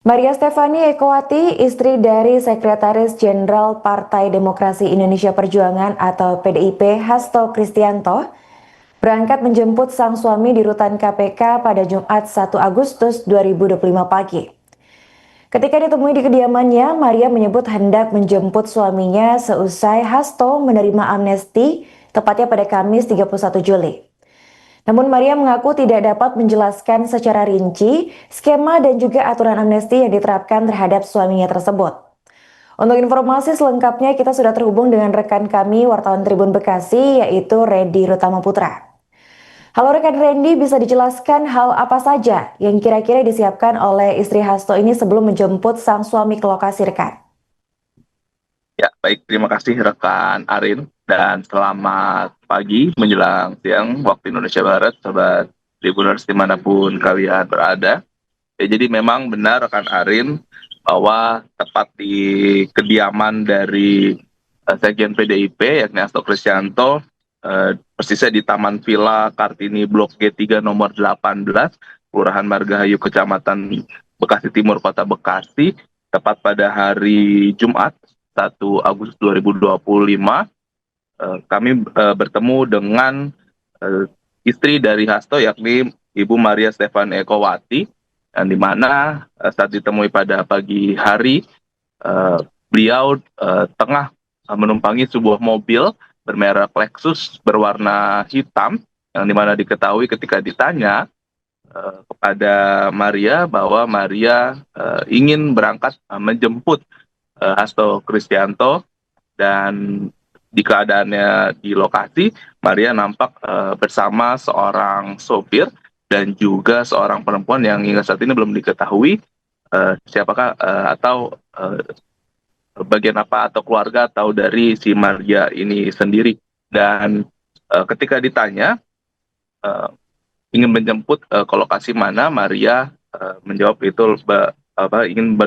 Maria Stefani Ekowati, istri dari Sekretaris Jenderal Partai Demokrasi Indonesia Perjuangan atau PDIP Hasto Kristianto, berangkat menjemput sang suami di rutan KPK pada Jumat 1 Agustus 2025 pagi. Ketika ditemui di kediamannya, Maria menyebut hendak menjemput suaminya seusai Hasto menerima amnesti, tepatnya pada Kamis 31 Juli. Namun Maria mengaku tidak dapat menjelaskan secara rinci skema dan juga aturan amnesti yang diterapkan terhadap suaminya tersebut. Untuk informasi selengkapnya kita sudah terhubung dengan rekan kami wartawan Tribun Bekasi yaitu Randy Rutama Putra. Halo rekan Randy, bisa dijelaskan hal apa saja yang kira-kira disiapkan oleh istri Hasto ini sebelum menjemput sang suami ke lokasi rekan? Ya, baik. Terima kasih rekan Arin dan selamat pagi menjelang siang waktu Indonesia Barat, sobat Tribuners dimanapun kalian berada. Ya, jadi memang benar rekan Arin bahwa tepat di kediaman dari Sekjen PDIP yakni Hasto Kristianto, persisnya di Taman Villa Kartini Blok G3 nomor 18, Kelurahan Margahayu, Kecamatan Bekasi Timur, Kota Bekasi, tepat pada hari Jumat 1 Agustus 2025, kami bertemu dengan istri dari Hasto yakni Ibu Maria Stefani Ekowati, yang dimana saat ditemui pada pagi hari, beliau tengah menumpangi sebuah mobil bermerek Lexus berwarna hitam, yang dimana diketahui ketika ditanya kepada Maria bahwa Maria ingin berangkat menjemput Hasto Kristianto, dan di keadaannya di lokasi, Maria nampak bersama seorang sopir dan juga seorang perempuan yang hingga saat ini belum diketahui siapakah atau bagian apa atau keluarga atau dari si Maria ini sendiri. Dan ketika ditanya ingin menjemput ke lokasi mana, Maria menjawab itu ingin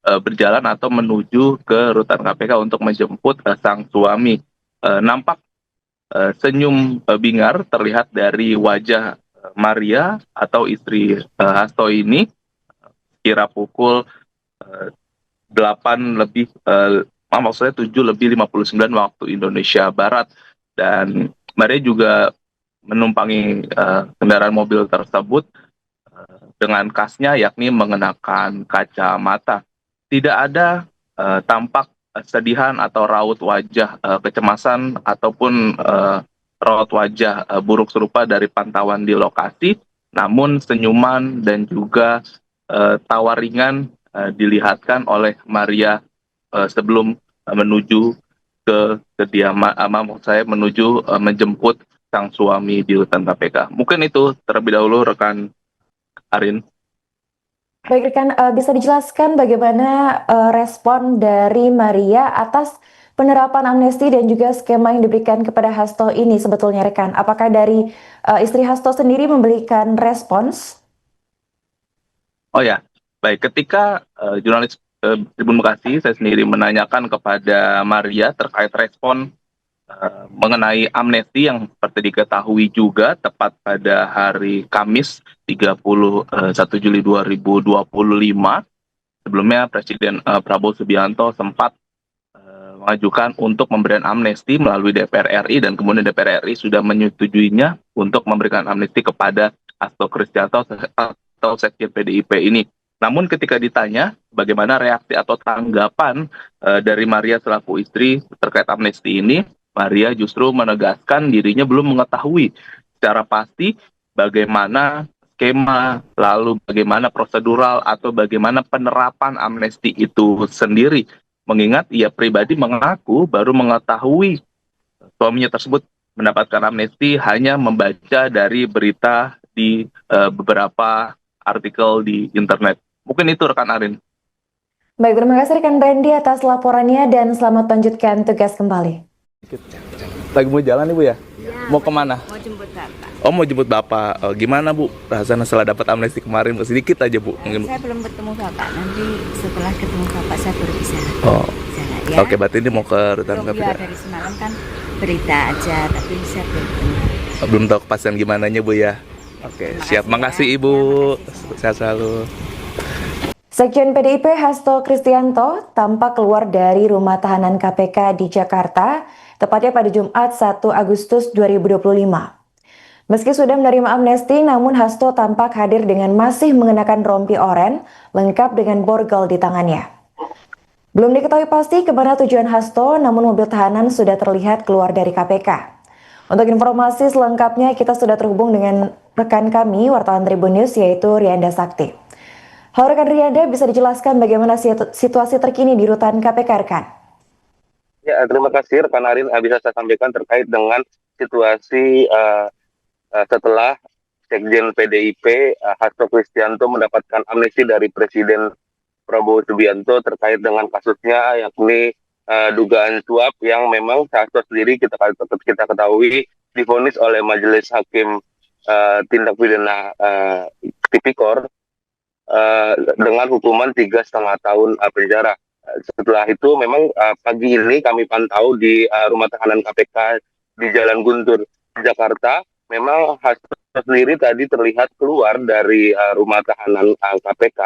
berjalan atau menuju ke rutan KPK untuk menjemput sang suami. Nampak senyum bingar terlihat dari wajah Maria atau istri Hasto ini kira pukul 8 lebih, maksudnya 7 lebih 59 waktu Indonesia Barat. Dan Maria juga menumpangi kendaraan mobil tersebut dengan khasnya yakni mengenakan kacamata. Tidak ada tampak sedihan atau raut wajah kecemasan ataupun raut wajah buruk serupa dari pantauan di lokasi, namun senyuman dan juga tawa ringan dilihatkan oleh Maria sebelum menuju ke kediaman, menuju menjemput sang suami di rutan KPK. Mungkin itu terlebih dahulu rekan Arin. Baik rekan, bisa dijelaskan bagaimana respon dari Maria atas penerapan amnesti dan juga skema yang diberikan kepada Hasto ini sebetulnya rekan? Apakah dari istri Hasto sendiri memberikan respons? Oh ya, baik. Ketika jurnalis Tribun Bekasi, saya sendiri menanyakan kepada Maria terkait respon mengenai amnesti yang seperti diketahui juga tepat pada hari Kamis 31 Juli 2025. Sebelumnya Presiden Prabowo Subianto sempat mengajukan untuk memberikan amnesti melalui DPR RI, dan kemudian DPR RI sudah menyetujuinya untuk memberikan amnesti kepada Hasto Kristianto atau Sekjen PDIP ini. Namun ketika ditanya bagaimana reaksi atau tanggapan dari Maria selaku istri terkait amnesti ini, Maria justru menegaskan dirinya belum mengetahui secara pasti bagaimana skema, lalu bagaimana prosedural atau bagaimana penerapan amnesti itu sendiri. Mengingat ia pribadi mengaku baru mengetahui suaminya tersebut mendapatkan amnesti hanya membaca dari berita di beberapa artikel di internet. Mungkin itu rekan Arin. Baik, terima kasih rekan Randy atas laporannya dan selamat lanjutkan tugas kembali. Lagi mau jalan Ibu ya? Ya, Mau kemana? mau jemput bapak. Oh, mau jemput Bapak. Oh, gimana Bu rasanya setelah dapat amnesti kemarin? Sedikit aja Bu. Mungkin. Saya belum ketemu bapak, nanti setelah ketemu bapak saya baru bisa Oh, bicara ya. oke, berarti ini mau ke rutan Belum, KPK. ya, dari semalam kan berita aja, tapi saya belum ketemu. Belum tahu kepastian gimana Bu ya. Oke, Terima siap. kasih Makasih ya. Ibu. Ya, makasih. Sehat selalu. Sekjen PDIP Hasto Kristianto tampak keluar dari rumah tahanan KPK di Jakarta, tepatnya pada Jumat 1 Agustus 2025. Meski sudah menerima amnesti, namun Hasto tampak hadir dengan masih mengenakan rompi oranye, lengkap dengan borgol di tangannya. Belum diketahui pasti kemana tujuan Hasto, namun mobil tahanan sudah terlihat keluar dari KPK. Untuk informasi selengkapnya, kita sudah terhubung dengan rekan kami, wartawan Tribun News, yaitu Rianda Sakti. Halo rekan Rianda, bisa dijelaskan bagaimana situasi terkini di rutan KPK, rekan? Ya, terima kasih rekan Arin. Bisa saya sampaikan terkait dengan situasi setelah Sekjen PDIP Hasto Kristianto mendapatkan amnesti dari Presiden Prabowo Subianto terkait dengan kasusnya, yakni dugaan suap yang memang Hasto sendiri kita ketahui divonis oleh Majelis Hakim Tindak Pidana Tipikor dengan hukuman 3,5 tahun penjara. Setelah itu memang pagi ini kami pantau di rumah tahanan KPK di Jalan Guntur, Jakarta. Memang Hasto sendiri tadi terlihat keluar dari rumah tahanan KPK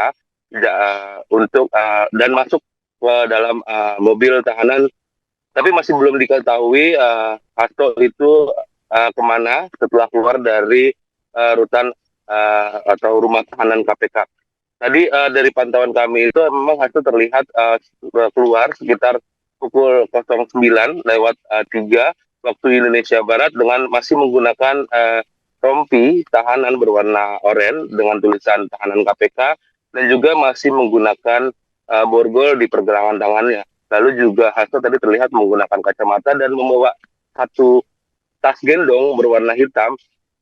dan masuk ke dalam mobil tahanan. Tapi masih belum diketahui Hasto itu kemana setelah keluar dari rutan atau rumah tahanan KPK. Tadi dari pantauan kami itu memang Hasto terlihat keluar sekitar pukul 09.03 waktu Indonesia Barat dengan masih menggunakan rompi tahanan berwarna oranye dengan tulisan tahanan KPK dan juga masih menggunakan borgol di pergelangan tangannya. Lalu juga Hasto tadi terlihat menggunakan kacamata dan membawa satu tas gendong berwarna hitam.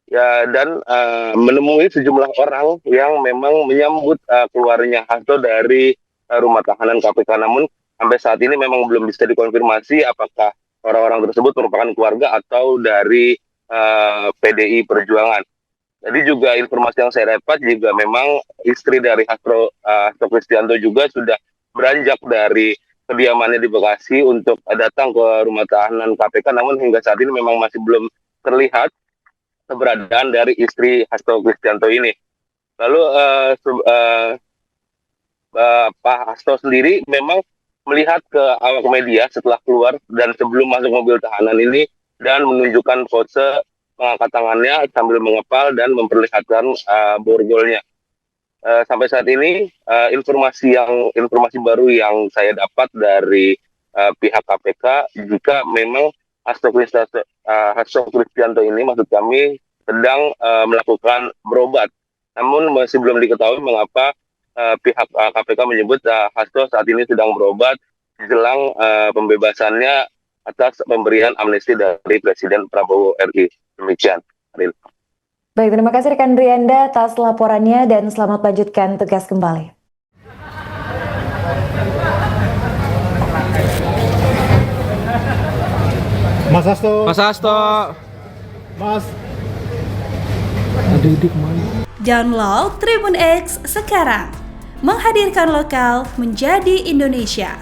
Ya, dan menemui sejumlah orang yang memang menyambut keluarnya Hasto dari rumah tahanan KPK. Namun sampai saat ini memang belum bisa dikonfirmasi apakah orang-orang tersebut merupakan keluarga atau dari PDI Perjuangan. Jadi juga informasi yang saya dapat juga memang istri dari Hasto Kristianto juga sudah beranjak dari kediamannya di Bekasi untuk datang ke rumah tahanan KPK. Namun hingga saat ini memang masih belum terlihat keberadaan dari istri Hasto Kristianto ini. Lalu Pak Hasto sendiri memang melihat ke awak media setelah keluar dan sebelum masuk mobil tahanan ini dan menunjukkan pose mengangkat tangannya sambil mengepal dan memperlihatkan borgolnya. Sampai saat ini informasi baru yang saya dapat dari pihak KPK, jika memang Hasto Kristianto ini, maksud kami, sedang melakukan berobat. Namun masih belum diketahui mengapa pihak KPK menyebut Hasto saat ini sedang berobat jelang pembebasannya atas pemberian amnesti dari Presiden Prabowo RI. Demikian, Aril. Baik, terima kasih rekan Rianda atas laporannya dan selamat lanjutkan tugas kembali. Mas Hasto. Adik kemana? Download Tribun X sekarang, menghadirkan lokal menjadi Indonesia.